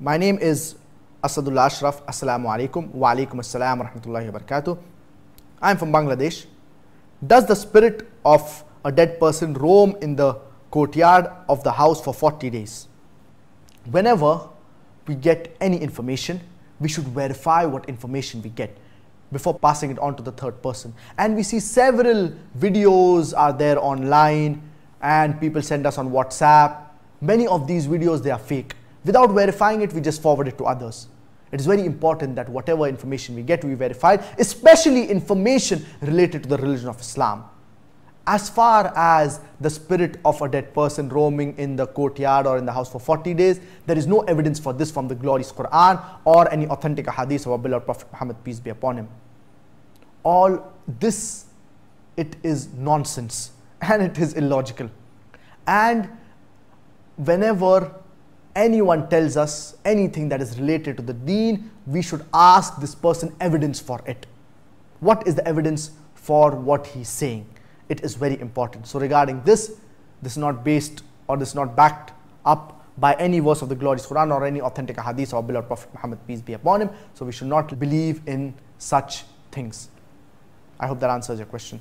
My name is Asadullah Ashraf. Assalamu alaikum. Wa alaikum assalam wa rahmatullahi wa barakatuh. I am from Bangladesh. Does the spirit of a dead person roam in the courtyard of the house for 40 days? Whenever we get any information, we should verify what information we get before passing it on to the third person. And we see several videos are there online and people send us on WhatsApp. Many of these videos, they are fake. Without verifying it, we just forward it to others. It is very important that whatever information we get, we verify, especially information related to the religion of Islam. As far as the spirit of a dead person roaming in the courtyard or in the house for 40 days, there is no evidence for this from the glorious Quran or any authentic hadith of our beloved Prophet Muhammad, peace be upon him. All this, it is nonsense and it is illogical. And whenever anyone tells us anything that is related to the deen, we should ask this person evidence for it. What is the evidence for what he's saying? It is very important. So regarding this is not based or this is not backed up by any verse of the glorious Quran or any authentic hadith of our beloved Prophet Muhammad, peace be upon him. So we should not believe in such things. I hope that answers your question.